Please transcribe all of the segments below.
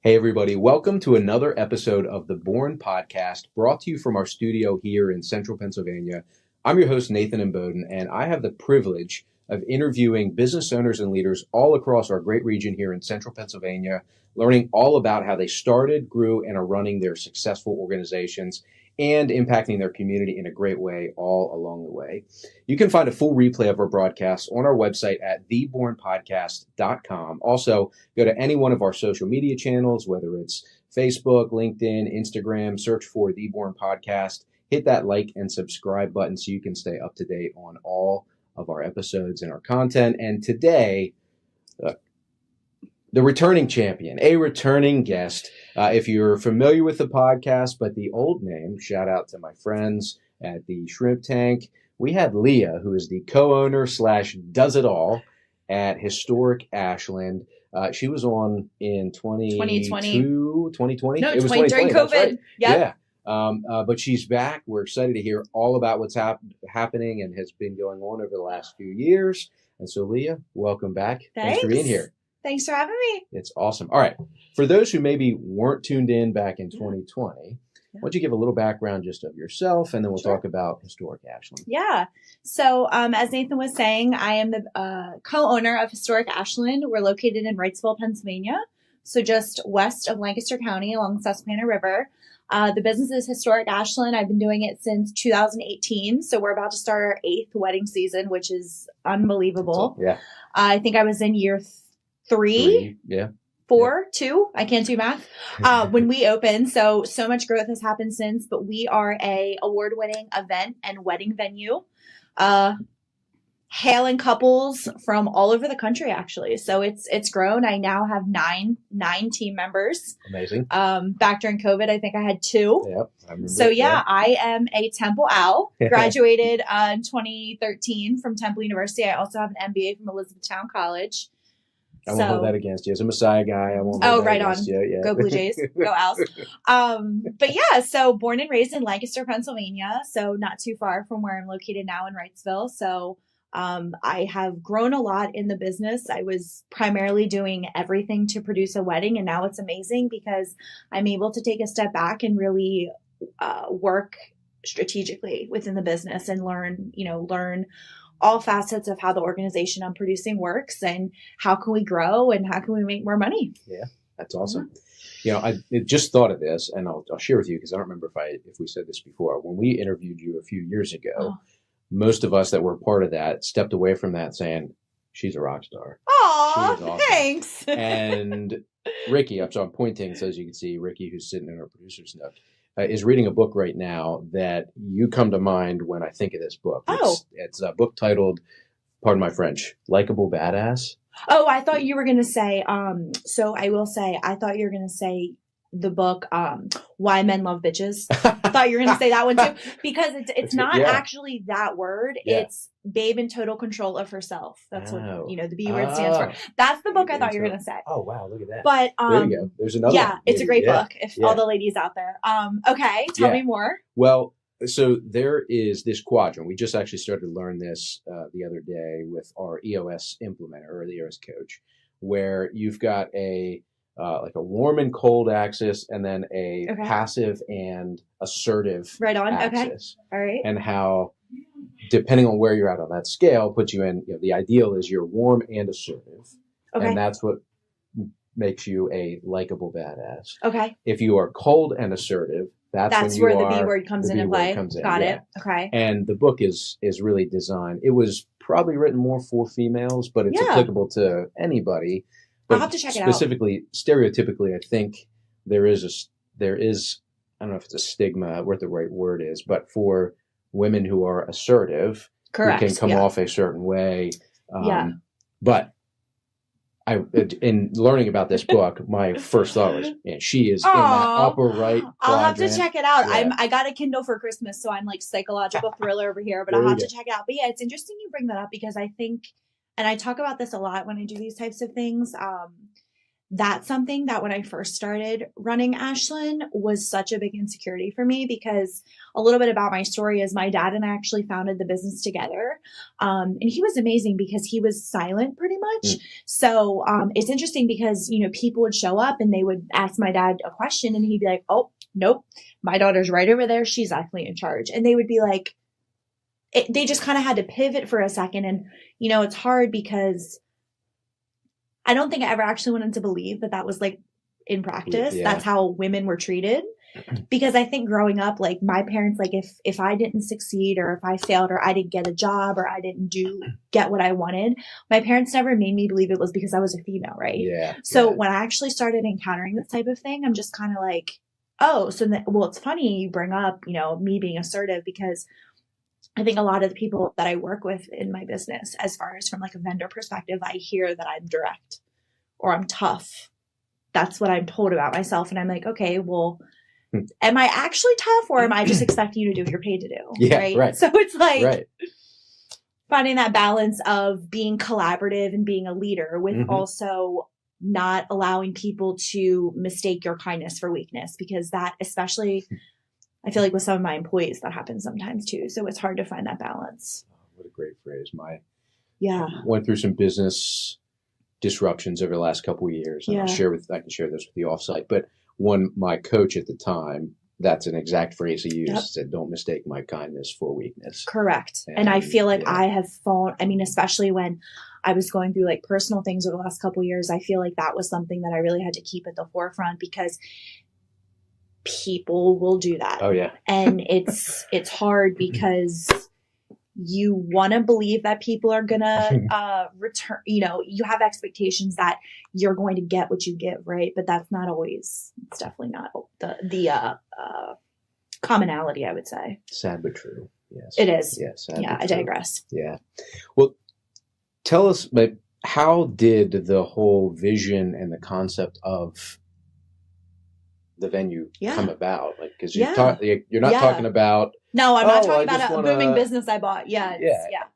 Hey, everybody. Welcome to another episode of the Born Podcast, brought to you from our studio here in central Pennsylvania. I'm your host, Nathan Imboden, and I have the privilege of interviewing business owners and leaders all across our great region here in central Pennsylvania, learning all about how they started, grew, and are running their successful organizations and impacting their community in a great way all along the way. You can find a full replay of our broadcasts on our website at thebornpodcast.com. Also, go to any one of our social media channels, whether it's Facebook, LinkedIn, Instagram, search for The Born Podcast. Hit that like and subscribe button so you can stay up to date on all of our episodes and our content. And today, the returning champion, a returning guest. If you're familiar with the podcast, but the old name, shout out to my friends at the Shrimp Tank. We had Leah, who is the co-owner / does it all at Historic Ashland. She was on in 2020. No, it was 20 during COVID. Right. Yep. Yeah. But she's back. We're excited to hear all about what's happening and has been going on over the last few years. And so, Leah, welcome back. Thanks for being here. Thanks for having me. It's awesome. All right. For those who maybe weren't tuned in back in 2020, why don't you give a little background just of yourself, and then we'll talk about Historic Ashland. Yeah. So as Nathan was saying, I am the co-owner of Historic Ashland. We're located in Wrightsville, Pennsylvania, so just west of Lancaster County along the Susquehanna River. The business is Historic Ashland. I've been doing it since 2018, so we're about to start our 8th wedding season, which is unbelievable. Yeah. I think I was in year 3. Yeah. 4, 2, I can't do math, when we opened. So much growth has happened since, but we are a award-winning event and wedding venue, hailing couples from all over the country, actually. So it's grown. I now have nine team members. Amazing. Back during COVID, I think I had 2. Yep. I remember so I am a Temple Owl, graduated in 2013 from Temple University. I also have an MBA from Elizabethtown College. I won't hold that against you. As a Messiah guy, I won't hold that against you. Yeah. Go Blue Jays. Go Owls. But yeah, so born and raised in Lancaster, Pennsylvania, so not too far from where I'm located now in Wrightsville. So I have grown a lot in the business. I was primarily doing everything to produce a wedding, and now it's amazing because I'm able to take a step back and really work strategically within the business and learn all facets of how the organization I'm producing works and how can we grow and how can we make more money. Yeah, that's awesome. Yeah. I just thought of this, and I'll share with you because I don't remember if we said this before. When we interviewed you a few years ago, most of us that were part of that stepped away from that saying, she's a rock star. Oh, awesome. Thanks. And Ricky, so I'm pointing so as you can see, Ricky, who's sitting in our producer's nook, is reading a book right now that you come to mind when I think of this book. It's a book titled, pardon my French, Likeable Badass. Oh, I thought you were going to say, so I will say, I thought you were going to say the book, Why Men Love Bitches. I thought you were going to say that one too, because it's not actually that word. Yeah. It's babe in total control of herself. That's what, the B word stands for. That's the book I thought you were going to say. Oh, wow. Look at that. But, there you go. There's another one. It's a great book if all the ladies out there. Okay. Tell me more. Well, so there is this quadrant. We just actually started to learn this the other day with our EOS implementer or the EOS coach, where you've got like a warm and cold axis, and then a passive and assertive axis. Okay. All right. And how, depending on where you're at on that scale, puts you in, the ideal is you're warm and assertive. Okay. And that's what makes you a likable badass. Okay. If you are cold and assertive, that's where the B word comes in play. Got it. Okay. And the book is really designed. It was probably written more for females, but it's applicable to anybody. But I'll have to check it out. Specifically, stereotypically, I think there is, I don't know if it's a stigma, what the right word is, but for women who are assertive, correct, who can come off a certain way. But in learning about this book, my first thought was, she is in that upper right quadrant. I'll have to check it out. Yeah. I got a Kindle for Christmas, so I'm like psychological thriller over here, but I'll have to check it out. But yeah, it's interesting you bring that up because I think, and I talk about this a lot when I do these types of things, that's something that when I first started running Ashland was such a big insecurity for me, because a little bit about my story is my dad and I actually founded the business together. And he was amazing because he was silent pretty much. So it's interesting because, you know, people would show up and they would ask my dad a question and he'd be like, oh, nope, my daughter's right over there. She's actually in charge. And they would be like, they just kind of had to pivot for a second. And, you know, it's hard because I don't think I ever actually wanted to believe that that was like in practice. Yeah. That's how women were treated. Because I think growing up, like my parents, like if I didn't succeed or if I failed or I didn't get a job or I didn't get what I wanted, my parents never made me believe it was because I was a female, right? Yeah. So when I actually started encountering this type of thing, I'm just kind of like, oh, so well, it's funny you bring up, you know, me being assertive, because I think a lot of the people that I work with in my business, as far as from like a vendor perspective, I hear that I'm direct or I'm tough. That's what I'm told about myself. And I'm like, okay, well, am I actually tough or am I just expecting you to do what you're paid to do? Yeah, right. So it's like finding that balance of being collaborative and being a leader with also not allowing people to mistake your kindness for weakness, because that, especially I feel like with some of my employees, that happens sometimes too. So it's hard to find that balance. Oh, what a great phrase. I went through some business disruptions over the last couple of years, and I can share this with the offsite. But my coach at the time, that's an exact phrase he used. Said, "Don't mistake my kindness for weakness." Correct. And I feel like I have fallen. I mean, especially when I was going through like personal things over the last couple of years, I feel like that was something that I really had to keep at the forefront, because people will do that. Oh yeah. And it's hard because you want to believe that people are going to return, you know, you have expectations that you're going to get what you give, right? But that's not always, it's definitely not the commonality, I would say. Sad but true. Yes. It is. Yes. Yeah, I digress. Yeah. Well, tell us, but how did the whole vision and the concept of the venue come about? Like, because you're not talking about. No, I'm not talking about a booming business I bought. Yeah.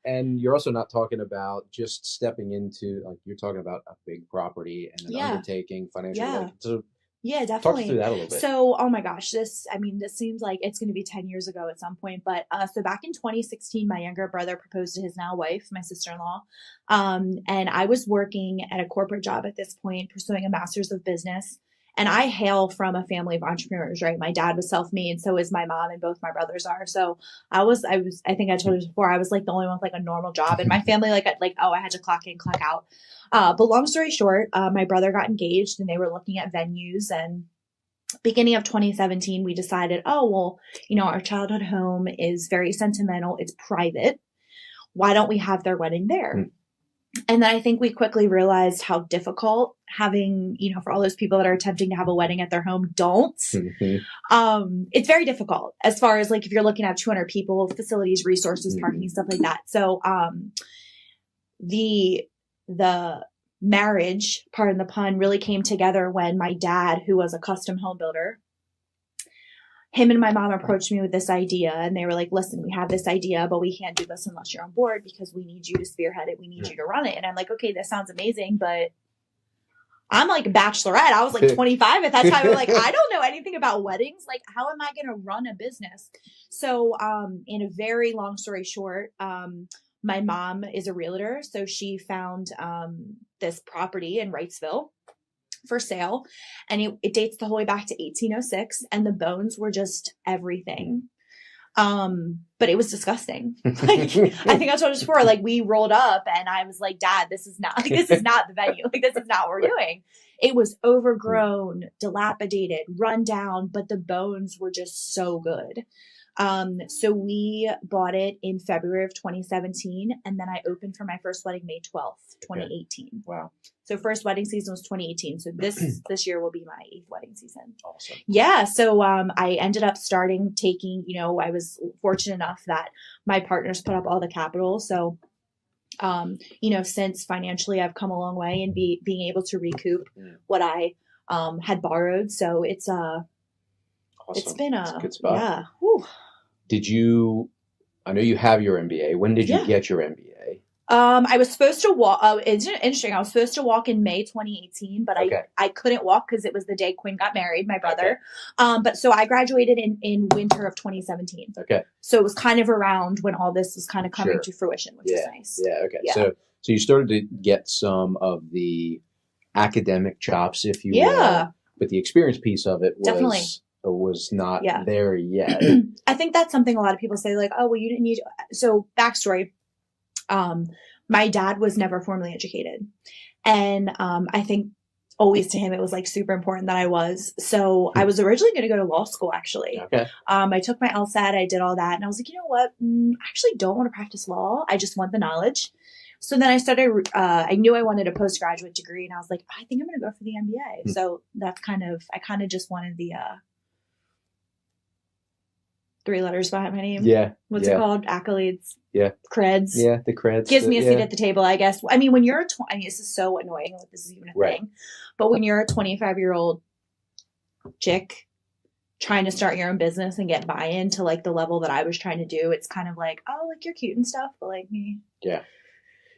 And you're also not talking about just stepping into, like, you're talking about a big property and an undertaking, financial. So yeah, definitely. Talk us through that a little bit. So, oh my gosh, this seems like it's going to be 10 years ago at some point. But so back in 2016, my younger brother proposed to his now wife, my sister-in-law. And I was working at a corporate job at this point, pursuing a master's of business. And I hail from a family of entrepreneurs, right? My dad was self-made, so is my mom, and both my brothers are. So I think I told you before, I was like the only one with like a normal job in my family. I had to clock in, clock out. But long story short, my brother got engaged and they were looking at venues, and beginning of 2017, we decided, oh, well, you know, our childhood home is very sentimental. It's private. Why don't we have their wedding there? And then I think we quickly realized how difficult having, you know, for all those people that are attempting to have a wedding at their home, don't. It's very difficult as far as like if you're looking at 200 people, facilities, resources, parking, stuff like that. So the marriage, pardon the pun, really came together when my dad, who was a custom home builder, him and my mom approached me with this idea, and they were like, listen, we have this idea, but we can't do this unless you're on board, because we need you to spearhead it. We need you to run it. And I'm like, okay, that sounds amazing, but I'm like a bachelorette. I was like 25 at that time. I'm like, I don't know anything about weddings. Like, how am I going to run a business? So in a very long story short, my mom is a realtor. So she found this property in Wrightsville for sale, and it dates the whole way back to 1806, and the bones were just everything. But it was disgusting. Like, I think I told you before, like we rolled up and I was like, Dad, this is not the venue. Like, this is not what we're doing. It was overgrown, dilapidated, run down, but the bones were just so good. So we bought it in February of 2017, and then I opened for my first wedding May 12th, 2018. Okay. Wow. So first wedding season was 2018. So this year will be my 8th wedding season. Awesome. Yeah. So I ended up taking, you know, I was fortunate enough that my partners put up all the capital. So you know, since financially I've come a long way in being able to recoup what I had borrowed. So it's awesome. It's been a good spot. Yeah. Whew. I know you have your MBA. When did you get your MBA? I was supposed to walk. It's interesting. I was supposed to walk in May 2018, but I couldn't walk because it was the day Quinn got married, my brother. But so I graduated in winter of 2017. Okay. So it was kind of around when all this was kind of coming to fruition, which is nice. Yeah. Okay. Yeah. So you started to get some of the academic chops, if you will, but the experience piece of it was not there yet. I think that's something a lot of people say, like, oh, well, you didn't need. So backstory. My dad was never formally educated. And, I think always to him, it was like super important that I was. So I was originally going to go to law school, actually. Okay. I took my LSAT, I did all that. And I was like, you know what? I actually don't want to practice law. I just want the knowledge. So then I started, I knew I wanted a postgraduate degree, and I was like, I think I'm going to go for the MBA. So that's I kind of just wanted the, 3 letters behind my name. Yeah. What's it called? Accolades. Yeah. Creds. Yeah, the creds. Gives me a seat at the table, I guess. I mean, when you're this is so annoying that this is even a thing, but when you're a 25-year-old chick trying to start your own business and get buy-in to like the level that I was trying to do, it's kind of like, oh, like you're cute and stuff, but like me. Yeah.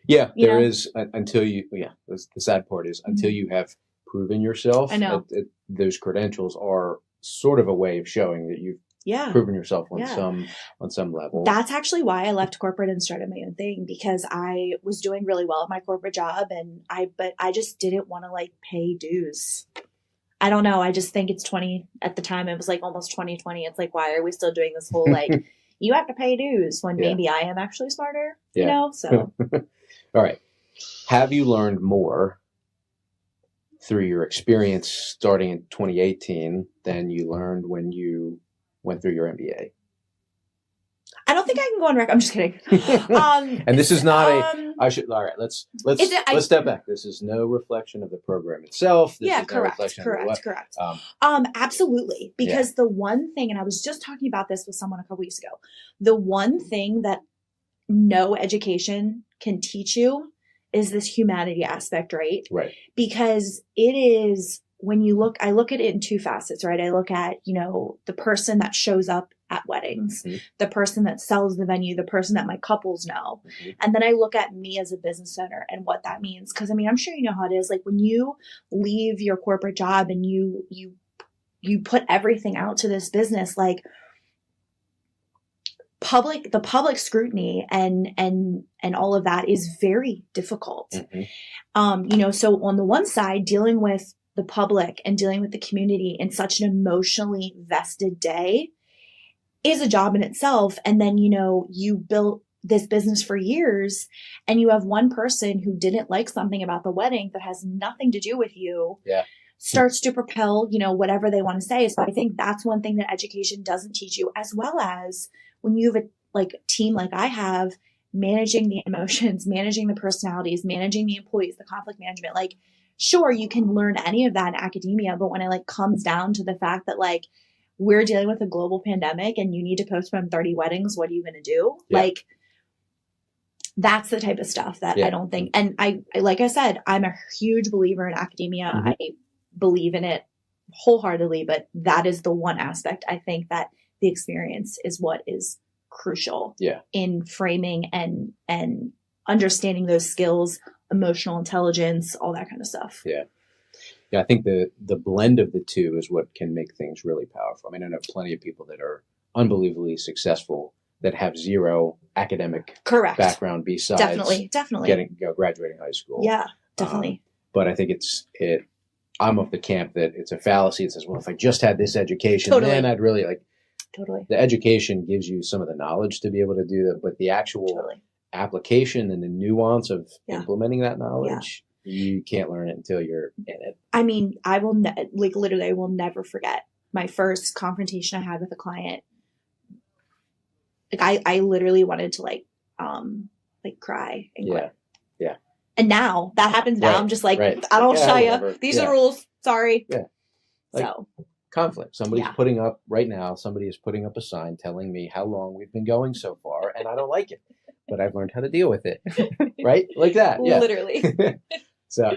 Yeah, there is until you, the sad part is until you have proven yourself. I know. Those credentials are sort of a way of showing that you've proven yourself on some level. That's actually why I left corporate and started my own thing, because I was doing really well at my corporate job, but I just didn't want to like pay dues. I don't know. I just think it's at the time it was like almost 2020. It's like, why are we still doing this whole like you have to pay dues when maybe I am actually smarter, you know? So all right. Have you learned more through your experience starting in 2018 than you learned when you went through your MBA? I don't think I can go on record. I'm just kidding. And this is not all right, let's step back. This is no reflection of the program itself. This is correct. Absolutely. Because the one thing, and I was just talking about this with someone a couple weeks ago, the one thing that no education can teach you is this humanity aspect, right? Right. Because it is, I look at it in 2 facets, right? I look at, the person that shows up at weddings, the person that sells the venue, the person that my couples know. And then I look at me as a business owner and what that means. Cause I mean, I'm sure you know how it is. Like when you leave your corporate job and you put everything out to this business, like the public scrutiny and all of that is very difficult. So on the one side, dealing with the public and dealing with the community in such an emotionally vested day is a job in itself. And then, you built this business for years and you have one person who didn't like something about the wedding that has nothing to do with you. Starts to propel, whatever they want to say. So I think that's one thing that education doesn't teach you, as well as when you have a team like I have, managing the emotions, managing the personalities, managing the employees, the conflict management. Like, sure, you can learn any of that in academia, but when it comes down to the fact that we're dealing with a global pandemic and you need to postpone 30 weddings, what are you going to do? That's the type of stuff that I don't think. And I, like I said, I'm a huge believer in academia. I believe in it wholeheartedly, but that is the one aspect I think that the experience is what is crucial in framing and understanding those skills, emotional intelligence, all that kind of stuff. Yeah, I think the blend of the two is what can make things really powerful. I mean, I know plenty of people that are unbelievably successful that have zero academic background besides definitely graduating high school. Yeah, definitely. But I think I'm of the camp that it's a fallacy. It says, well, if I just had this education, then I'd really the education gives you some of the knowledge to be able to do that, but the actual application and the nuance of implementing that knowledge, you can't learn it until you're in it. I mean, I will literally, I will never forget my first confrontation I had with a client. I literally wanted to cry and quit. Yeah. And now that happens now. I'm just I don't shy up. These are the rules. Sorry. Yeah. Conflict. Somebody is putting up a sign telling me how long we've been going so far, and I don't like it, but I've learned how to deal with it. Right? Like that. Yeah. Literally. So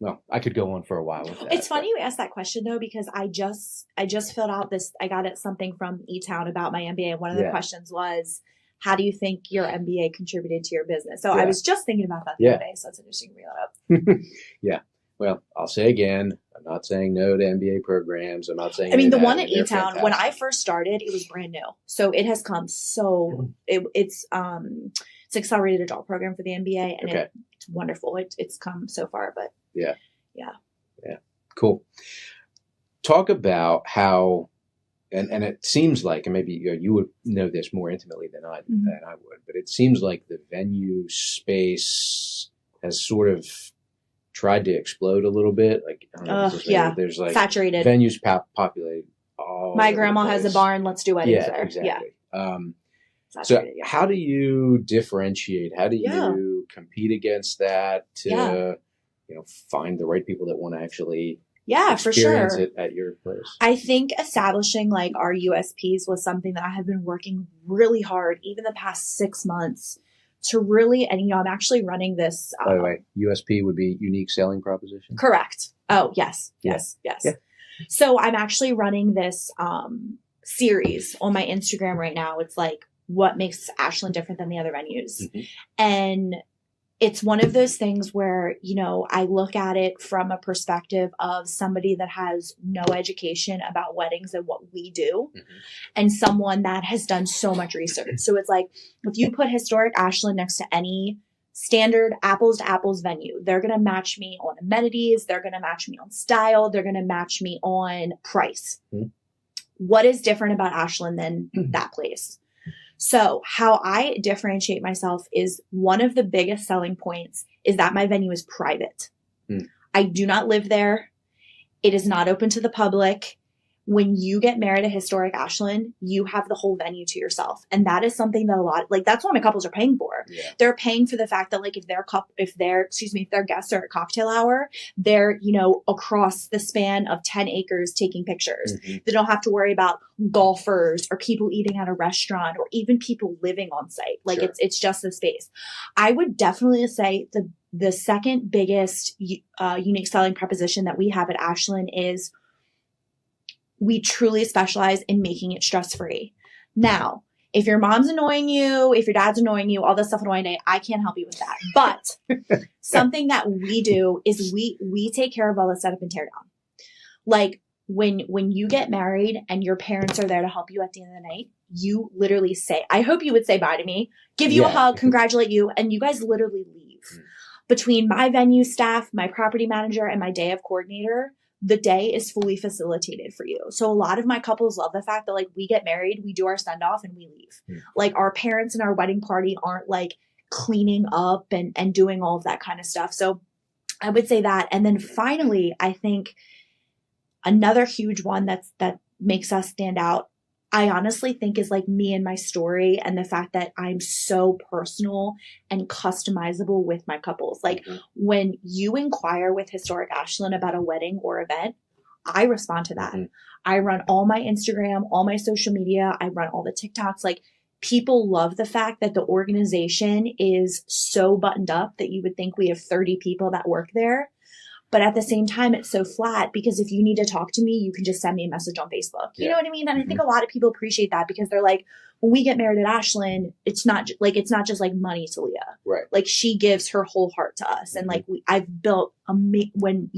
no, I could go on for a while with that. It's funny you asked that question though, because I just filled out this. I got something from eTown about my MBA. One of the questions was, how do you think your MBA contributed to your business? So Yeah. I was just thinking about that the other day. So it's interesting to bring that up. Yeah. Well, I'll say again, I'm not saying no to MBA programs. I'm not saying. I mean, the that. one at They're E-Town, when I fantastic. first started, it was brand new. So it has come it's accelerated adult program for the MBA, and it's wonderful. It's come so far, but yeah. Cool. Talk about how, and it seems like, and maybe you would know this more intimately than I would, but it seems like the venue space has sort of tried to explode a little bit. Like, I don't know, there's like saturated venues populated. My grandma has a barn. Let's do weddings there. Exactly. Yeah. So how do you differentiate? How do you compete against that to, find the right people that want to actually experience it at your place? I think establishing like our USPs was something that I have been working really hard, even the past 6 months, to really, and I'm actually running this. By the way, USP would be unique selling proposition. Correct. Oh, yes. Yeah. So I'm actually running this series on my Instagram right now. It's like, what makes Ashland different than the other venues? Mm-hmm. And it's one of those things where, I look at it from a perspective of somebody that has no education about weddings and what we do, and someone that has done so much research. So it's like, if you put Historic Ashland next to any standard apples to apples venue, they're going to match me on amenities. They're going to match me on style. They're going to match me on price. What is different about Ashland than that place? So how I differentiate myself is one of the biggest selling points is that my venue is private. I do not live there. It is not open to the public. When you get married at Historic Ashland, you have the whole venue to yourself. And that is something that that's what my couples are paying for. Yeah. They're paying for the fact that if their guests are at cocktail hour, they're, across the span of 10 acres taking pictures. They don't have to worry about golfers or people eating at a restaurant or even people living on site. It's just the space. I would definitely say the second biggest unique selling proposition that we have at Ashland is we truly specialize in making it stress-free. Now, if your mom's annoying you, if your dad's annoying you, all this stuff annoying day, I can't help you with that. But something that we do is we take care of all the setup and tear down. Like when you get married and your parents are there to help you at the end of the night, you literally say, I hope you would say bye to me, give you a hug, congratulate you, and you guys literally leave. Between my venue staff, my property manager, and my day of coordinator, the day is fully facilitated for you. So a lot of my couples love the fact that we get married, we do our send off and we leave. Our parents in our wedding party aren't cleaning up and doing all of that kind of stuff. So I would say that. And then finally, I think another huge one that makes us stand out, I honestly think is me and my story and the fact that I'm so personal and customizable with my couples. When you inquire with Historic Ashland about a wedding or event, I respond to that. I run all my Instagram, all my social media. I run all the TikToks. People love the fact that the organization is so buttoned up that you would think we have 30 people that work there. But at the same time, it's so flat because if you need to talk to me, you can just send me a message on Facebook. You know what I mean? And I think a lot of people appreciate that because they're like, when we get married at Ashland, it's not just money to Leah. Right. She gives her whole heart to us. And I've built when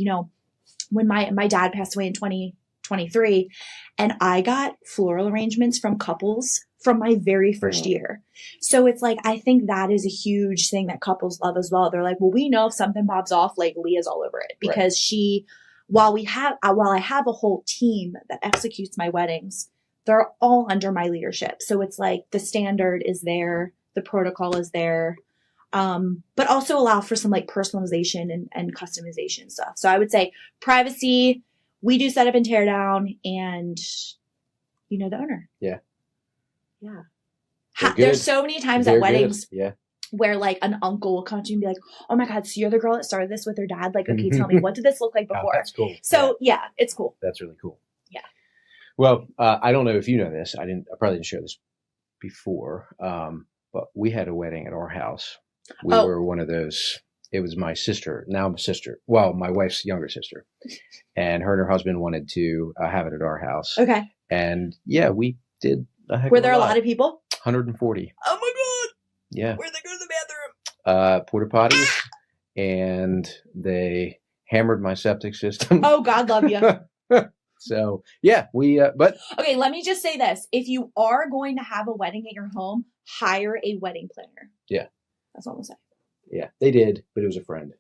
my dad passed away in 2023 and I got floral arrangements from couples from my very first year. So it's I think that is a huge thing that couples love as well. They're well, we know if something bobs off, Leah's all over it because while I have a whole team that executes my weddings, they're all under my leadership. So it's the standard is there, the protocol is there, but also allow for some personalization and customization stuff. So I would say privacy, we do set up and tear down, and the owner. Yeah. There's so many times at weddings Yeah. where an uncle will come to me and be oh my God, so you're the girl that started this with her dad? Okay, tell me, what did this look like before? Oh, that's cool. So yeah, it's cool. That's really cool. Yeah. Well, I don't know if you know this. I probably didn't share this before. But we had a wedding at our house. We were one of those. It was my sister, my wife's younger sister, and her husband wanted to have it at our house. Okay. And we did. Were there a lot of people? 140. Oh my Yeah. Where'd they go to the bathroom? Porta potties, and they hammered my septic system. Oh, God love you. So yeah, but okay, let me just say this. If you are going to have a wedding at your home, hire a wedding planner. Yeah. That's all I'm saying. Yeah, they did, but it was a friend.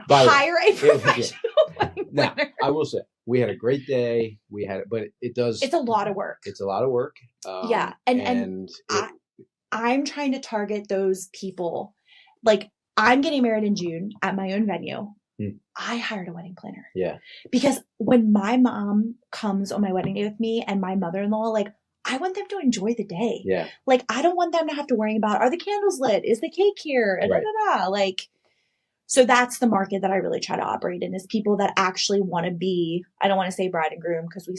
Hire a professional wedding planner. Now, I will say, we had a great day. But it's a lot of work. It's a lot of work. Yeah. I'm trying to target those people. Like, I'm getting married in June at my own venue. I hired a wedding planner. Yeah. Because when my mom comes on my wedding day with me and my mother-in-law, like, I want them to enjoy the day. Yeah. Like, I don't want them to have to worry about, are the candles lit? Is the cake here? Right. Like, so that's the market that I really try to operate in, is people that actually want to be, I don't want to say bride and groom, because we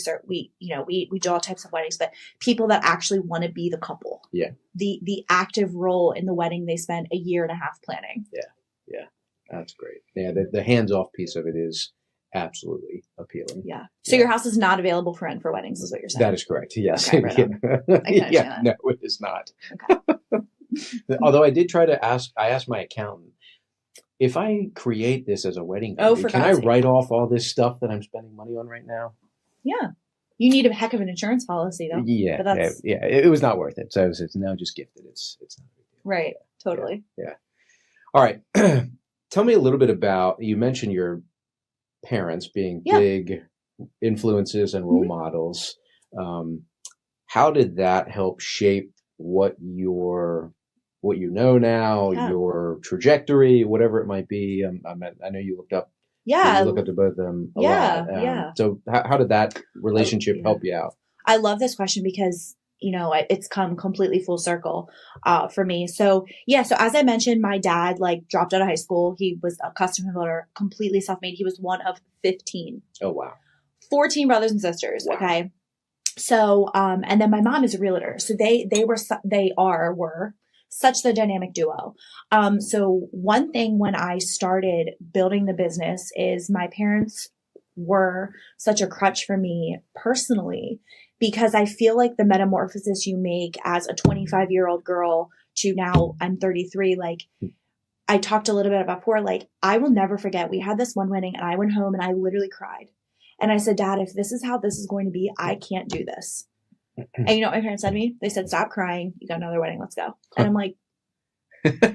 do all types of weddings, but people that actually want to be the couple. Yeah. The active role in the wedding they spend a year and a half planning. Yeah. Yeah. That's great. Yeah. The hands-off piece of it is absolutely appealing. Yeah. So your house is not available for rent for weddings, is what you're saying? That is correct. Yes. Okay, right yeah. No, it is not. Okay. Although I did try to I asked my accountant, if I create this as a wedding venue, can I write off all this stuff that I'm spending money on right now? Yeah. You need a heck of an insurance policy, though. Yeah. But it was not worth it. So it's now just gifted. It's not a big deal. Right. Totally. Yeah. All right. Tell me a little bit about, you mentioned your parents being big influences and role models. How did that help shape what you know now, your trajectory, whatever it might be? I know you looked up. Yeah. You look up to both of them a lot. So how did that relationship help you out? I love this question because, it's come completely full circle for me. So as I mentioned, my dad dropped out of high school. He was a custom builder, completely self-made. He was one of 15. Oh, wow. 14 brothers and sisters. Wow. Okay. So, and then my mom is a realtor. So they were such the dynamic duo. So one thing when I started building the business is my parents were such a crutch for me personally, because I feel like the metamorphosis you make as a 25-year-old girl to now I'm 33, I talked a little bit about before, I will never forget. We had this one wedding and I went home and I literally cried. And I said, Dad, if this is how this is going to be, I can't do this. And you know what my parents said to me? They said, stop crying. You got another wedding. Let's go. And I'm like, okay.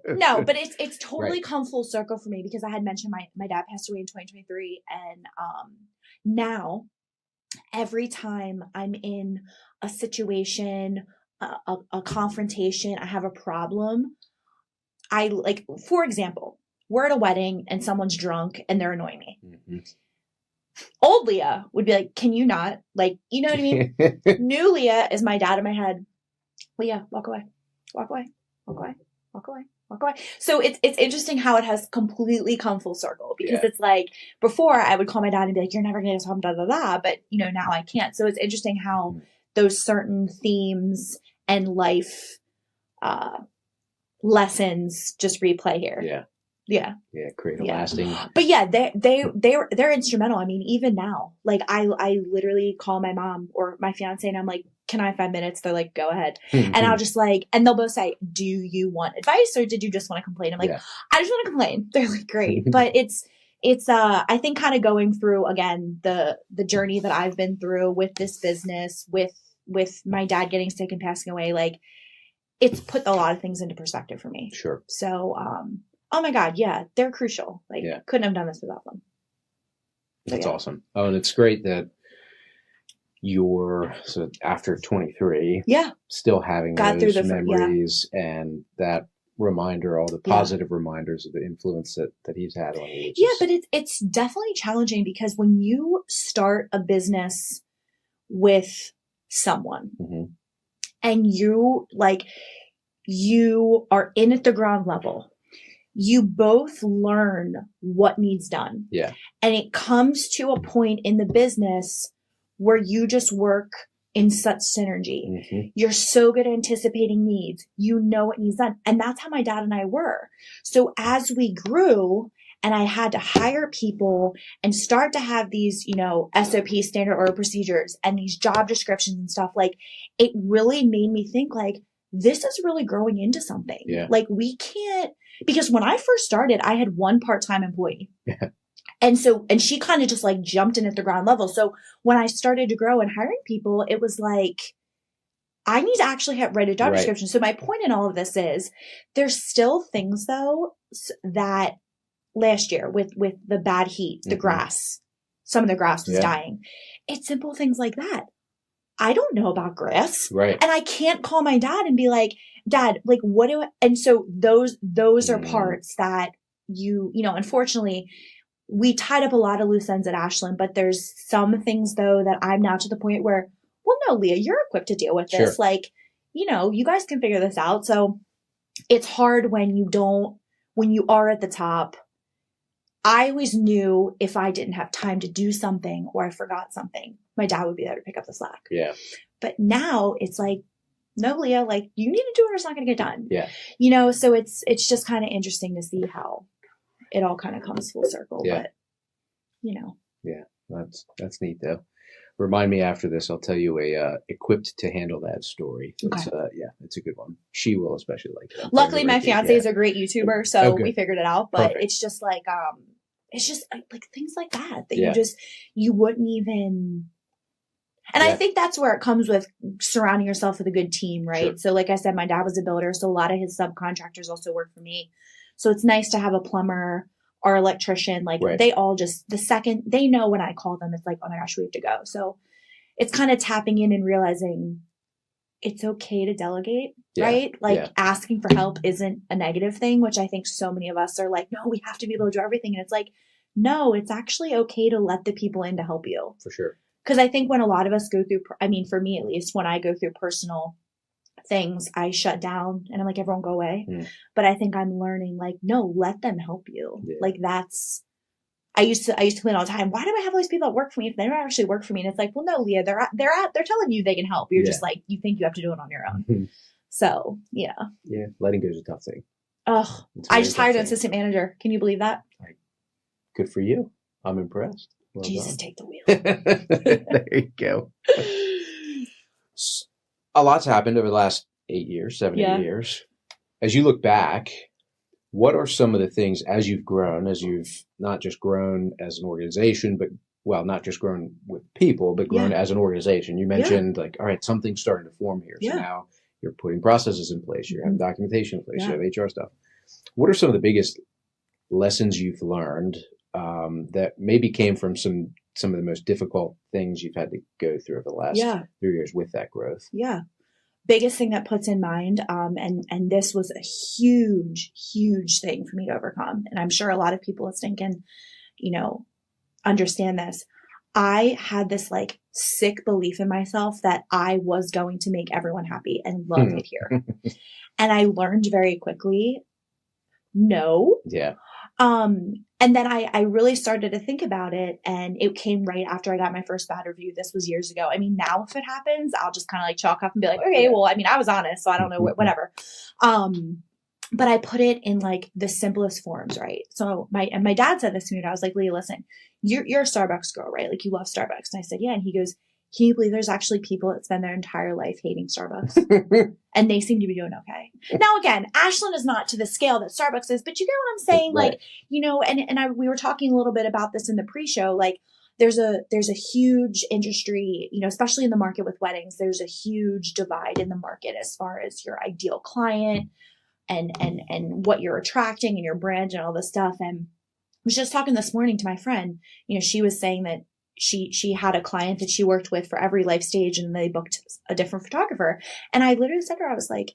No, but it's totally come full circle for me, because I had mentioned my dad passed away in 2023. And now every time I'm in a situation, a confrontation, I have a problem, for example, we're at a wedding and someone's drunk and they're annoying me. Mm-hmm. Old Leah would be like, can you not? You know what I mean? New Leah is my dad in my head. Leah, walk away, walk away, walk away, walk away, walk away. So it's interesting how it has completely come full circle, because it's before I would call my dad and be like, you're never going to get home, da, da, da. But, now I can't. So it's interesting how those certain themes and life lessons just replay here. Yeah. Yeah. Yeah. Create a lasting. But they're instrumental. I mean, even now, I literally call my mom or my fiance and I'm like, can I have 5 minutes? They're like, go ahead. And I'll just and they'll both say, do you want advice or did you just want to complain? I'm like, I just want to complain. They're like, great. But it's I think kind of going through again, the journey that I've been through with this business, with my dad getting sick and passing away, it's put a lot of things into perspective for me. Sure. So, oh my God. Yeah. They're crucial. Couldn't have done this without them. So, that's awesome. Oh, and it's great that so after 23, still having those memories and that reminder, all the positive reminders of the influence that he's had on you. But it's definitely challenging, because when you start a business with someone and you are in at the ground level, you both learn what needs done. Yeah. And it comes to a point in the business where you just work in such synergy. Mm-hmm. You're so good at anticipating needs. You know what needs done. And that's how my dad and I were. So as we grew and I had to hire people and start to have these, SOP, standard order procedures, and these job descriptions and stuff, it really made me think this is really growing into something. Yeah. Like we can't, because when I first started, I had one part-time employee. Yeah. And she kind of just like jumped in at the ground level. So when I started to grow and hiring people, it was like, I need to actually write a job description. So my point in all of this is there's still things though that last year with the bad heat, the grass, some of the grass was dying. It's simple things like that. I don't know about grass. Right. And I can't call my dad and be like, Dad, like what do I, and so those are parts that you know, unfortunately we tied up a lot of loose ends at Ashland, but there's some things though that I'm now to the point where, well, no, Leah, you're equipped to deal with this. Sure. Like, you know, you guys can figure this out. So it's hard when you are at the top. I always knew if I didn't have time to do something or I forgot something, my dad would be there to pick up the slack. Yeah. But now it's like, no, Leah, like you need to do it or it's not going to get done. Yeah. You know, so it's just kind of interesting to see how it all kind of comes full circle. Yeah. But, you know. Yeah. That's neat though. Remind me after this, I'll tell you a equipped to handle that story. It's, Okay. it's a good one. She will especially like that. Luckily, my fiance is a great YouTuber, so we figured it out. But Perfect. it's just like, like things like that you wouldn't even. And I think that's where it comes with surrounding yourself with a good team, right? Sure. So like I said, my dad was a builder, so a lot of his subcontractors also work for me. So it's nice to have a plumber or electrician. Like they all just, the second they know when I call them, it's like, oh my gosh, we have to go. So it's kind of tapping in and realizing it's okay to delegate, right? Like asking for help isn't a negative thing, which I think so many of us are like, no, we have to be able to do everything. And it's like, no, it's actually okay to let the people in to help you. For sure. Because I think when a lot of us go through, I mean, for me at least, when I go through personal things, I shut down and I'm like, everyone go away. But I think I'm learning like, no, let them help you. Yeah. Like that's, I used to complain all the time. Why do I have all these people that work for me if they don't actually work for me? And it's like, well, no, Leah, they're telling you they can help. You're just like, you think you have to do it on your own. So yeah. Yeah. Letting go is a tough thing. Oh, I just hired an assistant manager. Can you believe that? Good for you. I'm impressed. Well Jesus, take the wheel. There you go. A lot's happened over the last 8 years, 8 years. As you look back, what are some of the things as you've grown, as you've not just grown as an organization, but not just grown with people, but grown as an organization? You mentioned like, all right, something's starting to form here. So now you're putting processes in place, you're having documentation in place, you have HR stuff. What are some of the biggest lessons you've learned that maybe came from some of the most difficult things you've had to go through over the last 3 years with that growth? Yeah. Biggest thing that puts in mind, and this was a huge, huge thing for me to overcome. And I'm sure a lot of people listening can, understand this. I had this like sick belief in myself that I was going to make everyone happy and love it here. And I learned very quickly, no. Yeah. And then I really started to think about it, and it came right after I got my first bad review. This was years ago. I mean, now if it happens, I'll just kind of like chalk up and be like, okay, well, I mean, I was honest, so I don't know, whatever. But I put it in like the simplest forms, right? So my dad said this to me, and I was like, Leah, listen, you're a Starbucks girl, right? Like you love Starbucks. And I said, yeah. And he goes, can you believe there's actually people that spend their entire life hating Starbucks and they seem to be doing okay? Now, again, Ashland is not to the scale that Starbucks is, but you get what I'm saying? Right. Like, we were talking a little bit about this in the pre-show. Like there's a huge industry, especially in the market with weddings, there's a huge divide in the market as far as your ideal client and what you're attracting and your brand and all this stuff. And I was just talking this morning to my friend, she was saying that she had a client that she worked with for every life stage and they booked a different photographer. And I literally said to her, I was like,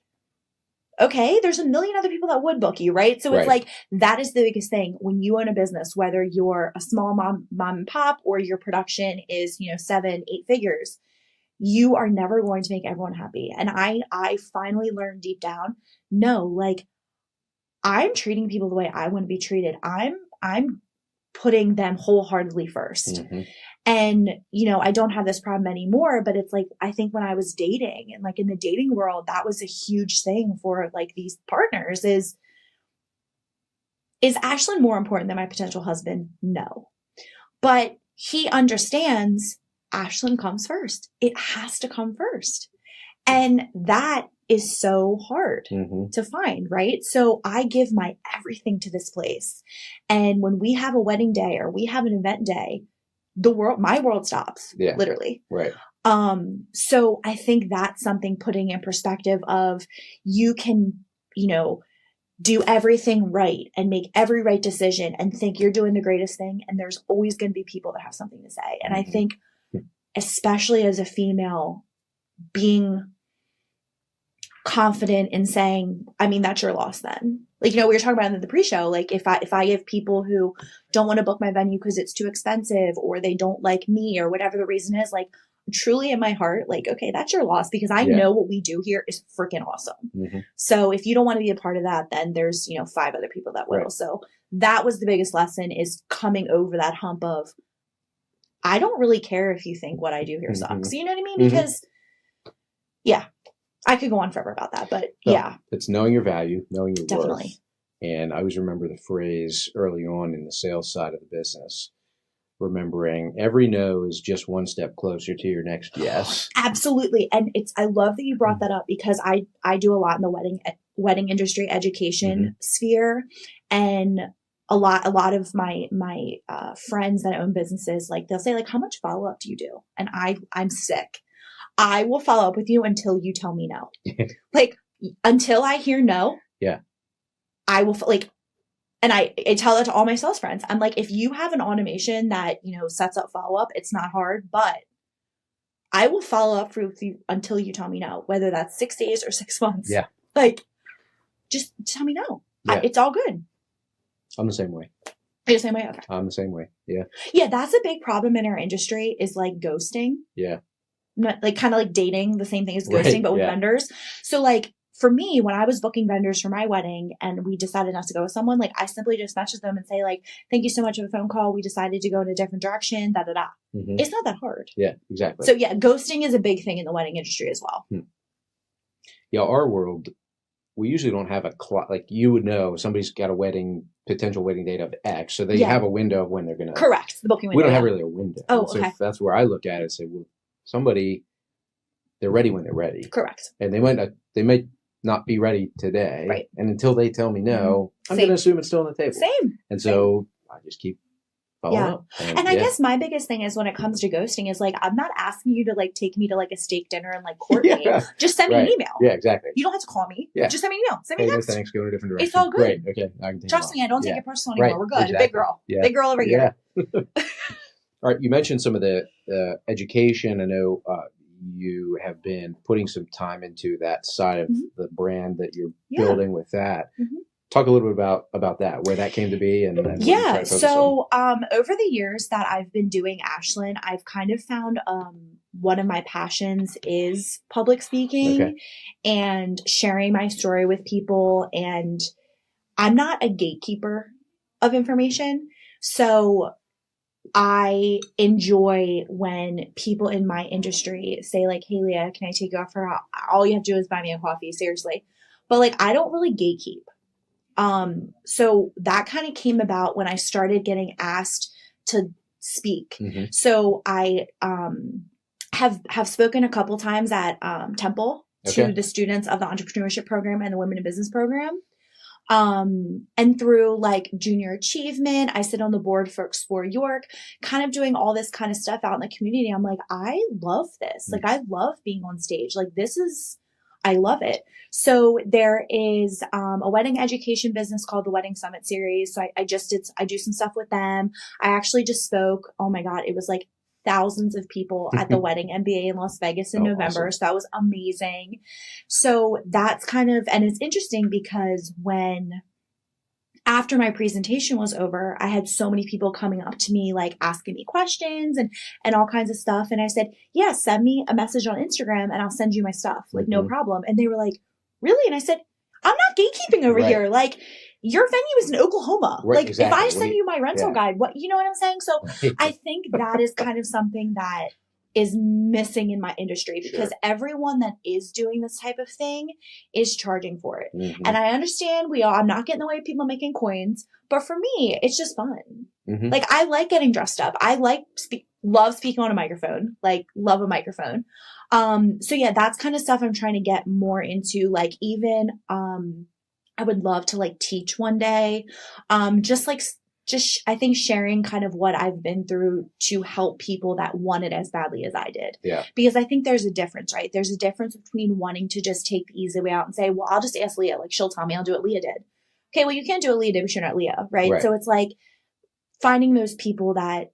okay, there's a million other people that would book you, right? So it's like, that is the biggest thing when you own a business, whether you're a small mom and pop or your production is, 7-8 figures, you are never going to make everyone happy. And I finally learned deep down, no, like I'm treating people the way I want to be treated. I'm putting them wholeheartedly first. Mm-hmm. And, I don't have this problem anymore, but it's like, I think when I was dating and like in the dating world, that was a huge thing for like these partners is Ashland more important than my potential husband? No, but he understands Ashland comes first. It has to come first. And that is so hard Mm-hmm. to find, right? So I give my everything to this place. And when we have a wedding day or we have an event day, my world stops, literally. Right. So I think that's something putting in perspective of you can, do everything right and make every right decision and think you're doing the greatest thing. And there's always going to be people that have something to say. And I think, especially as a female, being confident in saying, I mean, that's your loss then. Like, we were talking about in the pre-show, like if I have people who don't want to book my venue because it's too expensive or they don't like me or whatever the reason is, like truly in my heart, like, okay, that's your loss because I know what we do here is freaking awesome. Mm-hmm. So if you don't want to be a part of that, then there's, 5 other people that will. Right. So that was the biggest lesson, is coming over that hump of, I don't really care if you think what I do here sucks. You know what I mean? Because I could go on forever about that, but it's knowing your value, knowing your definitely worth. And I always remember the phrase early on in the sales side of the business, remembering every no is just one step closer to your next yes. Absolutely. And I love that you brought that up, because I do a lot in the wedding industry education sphere. And a lot of my friends that own businesses, like they'll say like, how much follow-up do you do? And I'm sick. I will follow up with you until you tell me no. Like until I hear no. Yeah. I will and I tell that to all my sales friends. I'm like, if you have an automation that, sets up follow-up, it's not hard, but I will follow up with you until you tell me no, whether that's 6 days or 6 months. Yeah. Like, just tell me no. Yeah. It's all good. I'm the same way. You're the same way? Okay. I'm the same way. Yeah. Yeah. That's a big problem in our industry, is like ghosting. Yeah. Not, like kind of like dating, the same thing as ghosting, but with vendors. So like, for me, when I was booking vendors for my wedding and we decided not to go with someone, like I simply just messaged them and say like, thank you so much for the phone call. We decided to go in a different direction, da-da-da. Mm-hmm. It's not that hard. Yeah, exactly. So yeah, ghosting is a big thing in the wedding industry as well. Yeah, our world, we usually don't have a clock. Like you would know somebody's got a potential wedding date of X. So they have a window of when they're going to. Correct. The booking window. We don't have really a window. Oh, so okay. That's where I look at it and say, well, they're ready when they're ready. Correct. And they might not be ready today. Right. And until they tell me no, I'm going to assume it's still on the table. Same. And so I just keep following up. And I guess my biggest thing is when it comes to ghosting is like, I'm not asking you to like take me to like a steak dinner and like court me. Just send me an email. Yeah, exactly. You don't have to call me. Yeah. Just send me an email. Send me a text. No, thanks. Go in a different direction. It's all good. Great. Okay. I can take Trust me, I don't take it personal anymore. We're good. Exactly. Big girl. Yeah. Big girl over here. All right. You mentioned some of the education. I know you have been putting some time into that side of the brand that you're building with that. Mm-hmm. Talk a little bit about that, where that came to be. And so over the years that I've been doing Ashland, I've kind of found one of my passions is public speaking and sharing my story with people. And I'm not a gatekeeper of information. So I enjoy when people in my industry say like, hey, Leah, can I take you out for all you have to do is buy me a coffee, seriously. But like, I don't really gatekeep. So that kind of came about when I started getting asked to speak. Mm-hmm. So I have spoken a couple times at Temple to the students of the entrepreneurship program and the women in business program. And through like junior achievement, I sit on the board for Explore York, kind of doing all this kind of stuff out in the community. I'm like, I love this. Like, I love being on stage. Like, I love it. So there is a wedding education business called the Wedding Summit Series. So I do some stuff with them. I actually just spoke. Oh my God. It was like thousands of people at the Wedding MBA in Las Vegas in November. Awesome. So that was amazing. So that's kind of, and it's interesting because after my presentation was over, I had so many people coming up to me, like asking me questions and all kinds of stuff. And I said, yeah, send me a message on Instagram and I'll send you my stuff. Like, no problem. And they were like, really? And I said, I'm not gatekeeping over here. Like, your venue is in Oklahoma. Right, like, exactly. If I send you my rental guide, you know what I'm saying? So I think that is kind of something that is missing in my industry because everyone that is doing this type of thing is charging for it. Mm-hmm. And I understand I'm not getting in the way of people making coins, but for me, it's just fun. Mm-hmm. Like, I like getting dressed up. I like love speaking on a microphone, like love a microphone. So yeah, that's kind of stuff I'm trying to get more into. Like even, I would love to like teach one day. I think sharing kind of what I've been through to help people that want it as badly as I did. Yeah. Because I think there's a difference, right? There's a difference between wanting to just take the easy way out and say, well, I'll just ask Leah, like she'll tell me I'll do what Leah did. Okay, well, you can't do what Leah did, but you're not Leah, right? So it's like finding those people that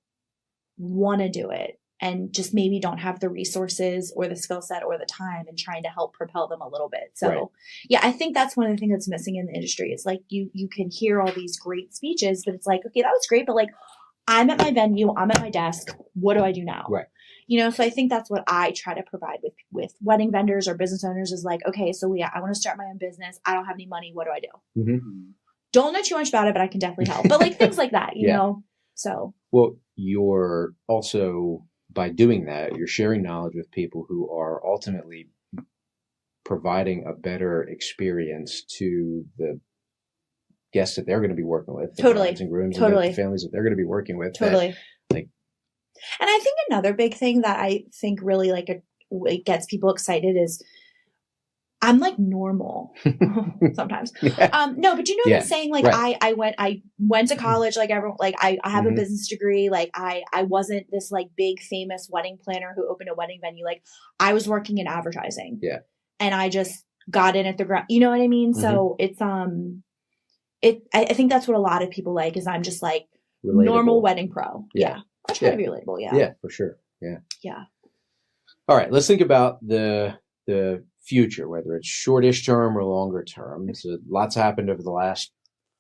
want to do it and just maybe don't have the resources or the skill set or the time, and trying to help propel them a little bit. So yeah, I think that's one of the things that's missing in the industry. It's like you can hear all these great speeches, but it's like, okay, that was great, but like I'm at my venue, I'm at my desk. What do I do now? Right. You know, so I think that's what I try to provide with wedding vendors or business owners is like, okay, so Leah, I want to start my own business. I don't have any money. What do I do? Mm-hmm. Don't know too much about it, but I can definitely help. But like things like that, you know? So. Well, you're also, by doing that, you're sharing knowledge with people who are ultimately providing a better experience to the guests that they're going to be working with, the brides and grooms, and the families that they're going to be working with. And I think another big thing that I think really it gets people excited is I'm like normal sometimes. No, but you know what I'm saying? Like I went to college, like everyone, like I have a business degree. Like I wasn't this like big famous wedding planner who opened a wedding venue. Like I was working in advertising. Yeah. And I just got in at the ground. You know what I mean? So it's, I think that's what a lot of people like is I'm just like relatable. Normal wedding pro. Yeah. I try to be relatable. Yeah. Yeah, for sure. Yeah. Yeah. All right. Let's think about the future, whether it's shortish term or longer term. So lots happened over the last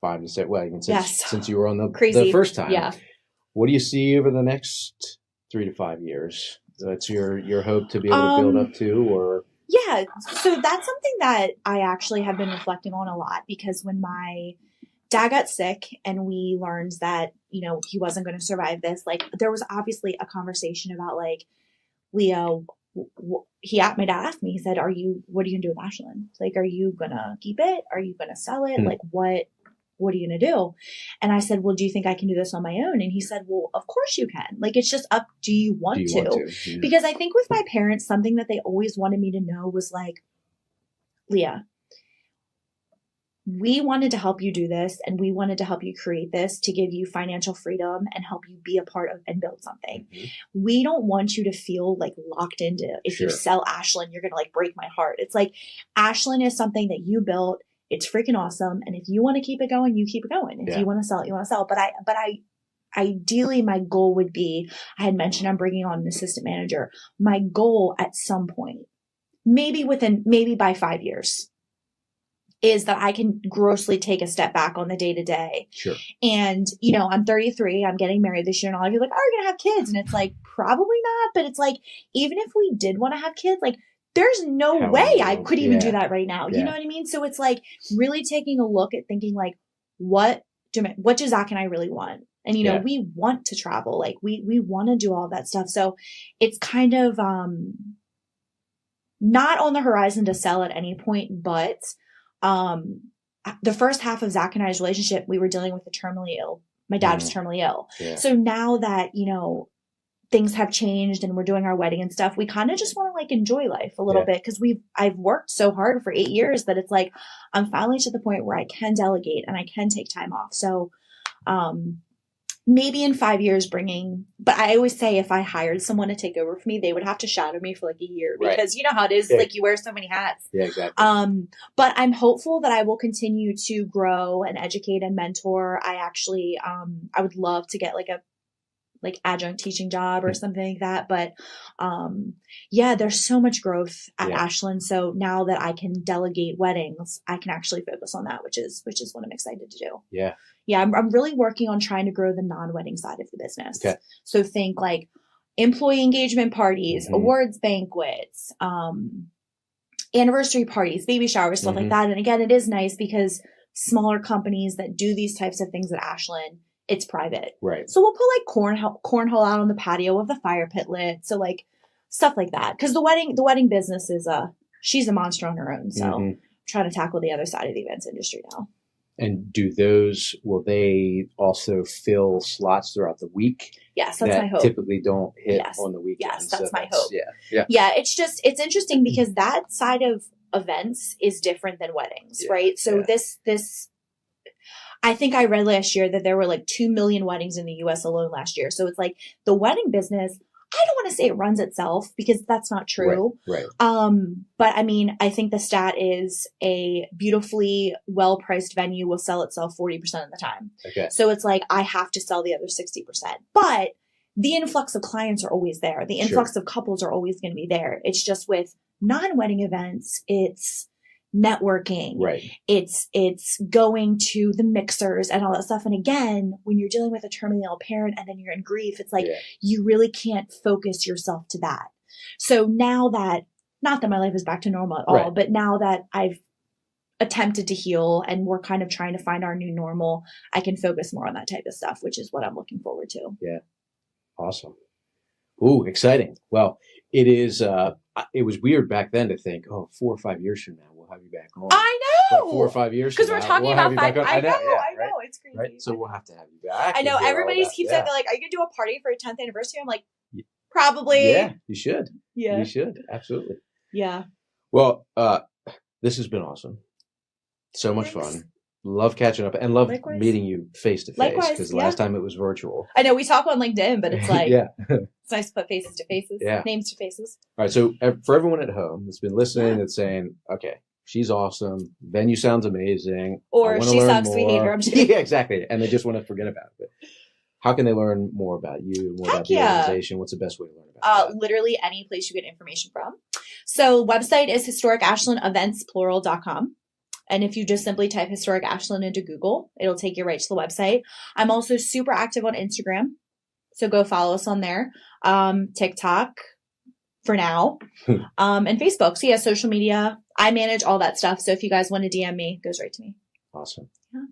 5 to 6, well, even since you were on the first time. Yeah. What do you see over the next 3 to 5 years? That's your hope to be able to build up to, or? Yeah. So that's something that I actually have been reflecting on a lot, because when my dad got sick and we learned that, you know, he wasn't going to survive this, like there was obviously a conversation about like, Leo, my dad asked me, he said, what are you going to do with Ashland? Like, are you going to keep it? Are you going to sell it? Like, what are you going to do? And I said, well, do you think I can do this on my own? And he said, well, of course you can. Like, it's just up. Do you want to? Yeah. Because I think with my parents, something that they always wanted me to know was like, Leah, we wanted to help you do this, and we wanted to help you create this to give you financial freedom and help you be a part of and build something. Mm-hmm. We don't want you to feel like locked into, if you sell Ashland, you're going to like break my heart. It's like Ashland is something that you built. It's freaking awesome. And if you want to keep it going, you keep it going. If you want to sell it, you want to sell it. But I ideally my goal would be, I had mentioned I'm bringing on an assistant manager. My goal at some point, maybe by 5 years, is that I can grossly take a step back on the day to day. Sure. And, you know, I'm 33, I'm getting married this year, and all of you are like, oh, you're going to have kids. And it's like, probably not. But it's like, even if we did want to have kids, like, there's no way I could even do that right now. You know what I mean? So it's like really taking a look at thinking like, what do Zach and I really want? And, you know, we want to travel. Like we want to do all that stuff. So it's kind of, not on the horizon to sell at any point, but the first half of Zach and I's relationship, we were dealing with the terminally ill. My dad was terminally ill. Yeah. So now that, you know, things have changed and we're doing our wedding and stuff, we kind of just want to like enjoy life a little bit, because I've worked so hard for 8 years that it's like, I'm finally to the point where I can delegate and I can take time off. So, maybe in 5 years but I always say if I hired someone to take over for me, they would have to shadow me for like a year, because you know how it is, like you wear so many hats. Yeah, exactly. But I'm hopeful that I will continue to grow and educate and mentor. I actually, I would love to get like a adjunct teaching job or something like that. But, there's so much growth at Ashland. So now that I can delegate weddings, I can actually focus on that, which is what I'm excited to do. Yeah. Yeah. I'm really working on trying to grow the non-wedding side of the business. Okay. So think like employee engagement parties, awards banquets, anniversary parties, baby showers, stuff like that. And again, it is nice because smaller companies that do these types of things at Ashland, it's private. Right. So we'll put like cornhole out on the patio with the fire pit lit. So like stuff like that. Cause the wedding business is she's a monster on her own. So I'm trying to tackle the other side of the events industry now. And will they also fill slots throughout the week? Yes, that's that my hope. Typically don't hit on the weekends. Yes, that's my hope. Yeah. Yeah, it's interesting because that side of events is different than weddings, right? So this I think I read last year that there were like 2 million weddings in the US alone last year. So it's like the wedding business, I don't want to say it runs itself because that's not true. Right. But I mean, I think the stat is a beautifully well-priced venue will sell itself 40% of the time. Okay. So it's like, I have to sell the other 60%, but the influx of clients are always there. The influx of couples are always going to be there. It's just with non-wedding events, it's networking. Right. It's going to the mixers and all that stuff. And again, when you're dealing with a terminally ill parent and then you're in grief, it's like you really can't focus yourself to that. So now that, not that my life is back to normal at all, but now that I've attempted to heal and we're kind of trying to find our new normal, I can focus more on that type of stuff, which is what I'm looking forward to. Yeah. Awesome. Ooh, exciting. Well, it is, it was weird back then to think, 4 or 5 years from now, we'll have you back on. I know. But 4 or 5 years because we're talking about 5. I know. It's crazy. Right? So we'll have to have you back. I know. Everybody keeps saying, they're like, are you going to do a party for a 10th anniversary? I'm like, probably. Yeah, you should. Yeah. You should. Absolutely. Yeah. Well, this has been awesome. So much fun. Love catching up and love meeting you face to face because last time it was virtual. I know we talk on LinkedIn, but it's like, it's nice to put faces to faces, names to faces. All right. So for everyone at home that's been listening, that's saying, okay, she's awesome. Venue sounds amazing. Or she sucks. More. We hate her. Yeah, exactly. And they just want to forget about it. But how can they learn more about you, more about the organization? What's the best way to learn about it? Literally any place you get information from. So website is historicashlandeventsPlural.com. And if you just simply type Historic Ashland into Google, it'll take you right to the website. I'm also super active on Instagram. So go follow us on there. TikTok for now. And Facebook. So social media. I manage all that stuff. So if you guys want to DM me, it goes right to me. Awesome. Yeah.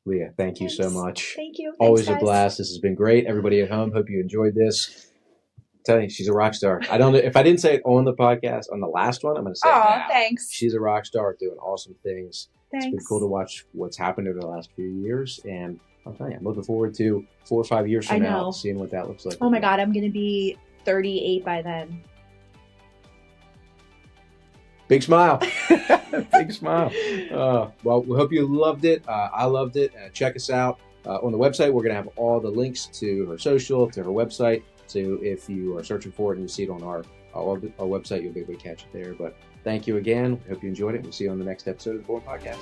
Leah, thank you so much. Thank you. Always a blast. This has been great. Everybody at home, hope you enjoyed this. Telling you, she's a rock star. I don't know if I didn't say it on the podcast on the last one, I'm going to say it now. Thanks. She's a rock star doing awesome things. Thanks. It's been cool to watch what's happened over the last few years, and I'm telling you, I'm looking forward to 4 or 5 years from now, seeing what that looks like. Oh my God, I'm going to be 38 by then. Big smile. Big smile. Well, we hope you loved it. I loved it. Check us out on the website. We're going to have all the links to her social, to her website. So if you are searching for it and you see it on our website, you'll be able to catch it there. But thank you again. Hope you enjoyed it. We'll see you on the next episode of the Born Podcast.